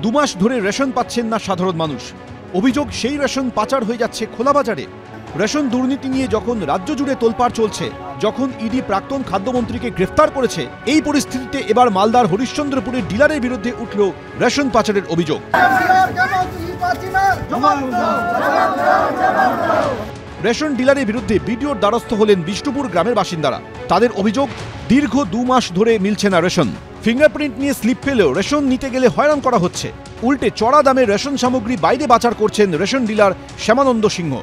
2 মাস ধরে রেশন পাচ্ছেন না সাধারণ মানুষ। অভিযোগ সেই রেশন পাচার হয়ে যাচ্ছে খোলা বাজারে। রেশন দুর্নীতি নিয়ে যখন রাজ্য জুড়ে তোলপাড় চলছে, যখন ইডি প্রাক্তন খাদ্যমন্ত্রীকে গ্রেফতার করেছে, এই পরিস্থিতিতে এবার মালদার হরিশ্চন্দ্রপুরের ডিলারের বিরুদ্ধে উঠল রেশন পাচারের অভিযোগ। রেশন ডিলারের বিরুদ্ধে বিডিওর দ্বারস্থ হলেন বিষ্ণুপুর গ্রামের বাসিন্দারা। তাদের অভিযোগ, দীর্ঘ 2 মাস ধরে মিলছে না রেশন। ফিঙ্গারপ্রিন্ট নিয়ে স্লিপ পেলেও রেশন নিতে গেলে হয়রান করা হচ্ছে। উল্টে চড়া দামে রেশন সামগ্রী বাইরে পাচার করছেন রেশন ডিলার শ্যামানন্দ সিংহ।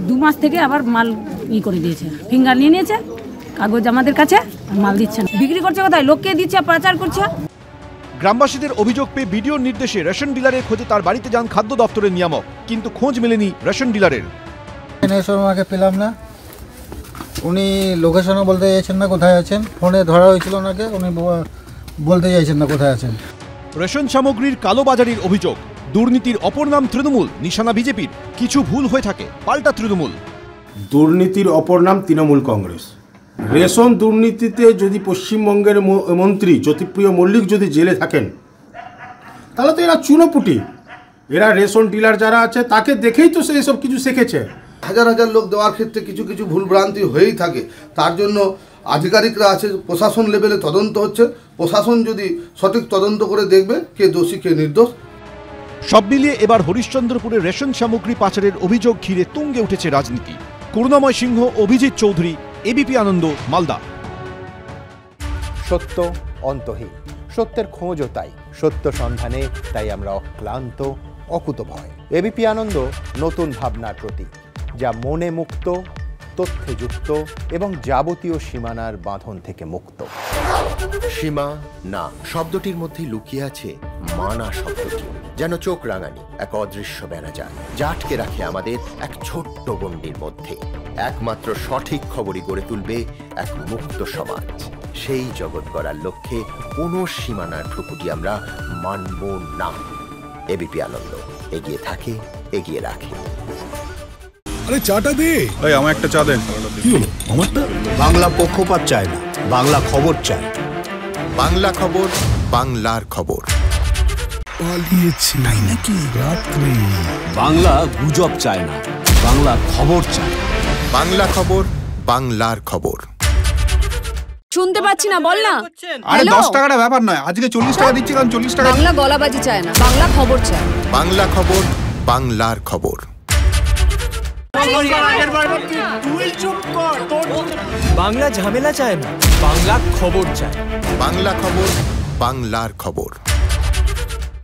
2 মাস থেকে আবার মাল করে দিয়েছে, ফিঙ্গার নিয়ে নিয়েছে, কাগজ আমাদের কাছে, মাল দিচ্ছে না। বিক্রি করছে কোথায়? লোককে দিচ্ছে, পাচার করছে। গ্রামবাসীদের অভিযোগ পেয়ে বিডিওর নির্দেশে রেশন ডিলারের খোঁজে তার বাড়িতে যান খাদ্য দপ্তরের নিয়ামক, কিন্তু খোঁজ মেলেনি রেশন ডিলারের। আমাকে পেলাম না, উনি লোকেশনও বলতে চাইছেন না কোথায় আছেন। ফোনে ধরা হয়েছিল ওনাকে, উনি বলতে চাইছেন না কোথায় আছেন। রেশন সামগ্রীর কালোবাজারির অভিযোগ। দুর্নীতির অপর নাম তৃণমূল, নিশানা বিজেপির। কিছু ভুল হয়ে থাকে, পাল্টা তৃণমূল। দুর্নীতির অপর নাম তৃণমূল কংগ্রেস। রেশন দুর্নীতিতে যদি পশ্চিমবঙ্গের মন্ত্রী জ্যোতিপ্রিয় মল্লিক যদি জেলে থাকেন, তাহলে তো এরা চুনোপুটি। এরা রেশন ডিলার যারা আছে তাকে দেখেই তো সেই সব কিছু শিখেছে। হাজার হাজার লোক দেওয়ার ক্ষেত্রে কিছু কিছু ভুলভ্রান্তি হয়েই থাকে। তার জন্য আধিকারিকরা আছে, প্রশাসন লেভেলে তদন্ত হচ্ছে। প্রশাসন যদি সঠিক তদন্ত করে দেখবে কে দোষী কে নির্দোষ। সব মিলিয়ে এবার হরিশ্চন্দ্রপুরের রেশন সামগ্রী পাচারের অভিযোগ ঘিরে তুঙ্গে উঠেছে রাজনীতি। করুণাময় সিংহ, অভিজিৎ চৌধুরী, এবিপি আনন্দ, মালদা। সত্য অন্তহীন, সত্যের খোঁজও তাই, সত্য সন্ধানে তাই আমরা অক্লান্ত, অকুতভয়। এবিপি আনন্দ নতুন ভাবনার প্রতীক, যা মনে মুক্ত, তথ্যে যুক্ত এবং যাবতীয় সীমানার বাঁধন থেকে মুক্ত। সীমা না শব্দটির মধ্যে লুকিয়ে আছে মানা শব্দটি, যেন চোখ রাঙানি এক অদৃশ্য ব্যানাজার, যা আটকে রাখে আমাদের এক ছোট্ট গণ্ডির মধ্যে। একমাত্র সঠিক খবরই গড়ে তুলবে এক মুক্ত সমাজ। সেই জগৎ গড়ার লক্ষ্যে কোনো সীমানার ঠুকুটি আমরা মানব না। এবিপি আনন্দ এগিয়ে থাকে, এগিয়ে রাখে। আরে চাটা দে ভাই, আমার একটা চা দেন। কি হলো আমারটা? বাংলা পক্ষপাত চায় না, বাংলা খবর চায়। বাংলা খবর, বাংলার খবর। পালিয়েছি নাই নাকি রাত্রে? বাংলা গুজব চায় না, বাংলা খবর চায়। বাংলা খবর, বাংলার খবর। শুনতে পাচ্ছি না, বল না। আরে 10 টাকাটা ব্যাপার নয়, আজকে 40 টাকা দিচ্ছি, কারণ 40 টাকা। বাংলা গলাবাজি চায় না, বাংলা খবর চায়। বাংলা খবর, বাংলার খবর। বাংলা ঝামেলা চায় না, বাংলা খবর চায়। বাংলা খবর, বাংলার খবর।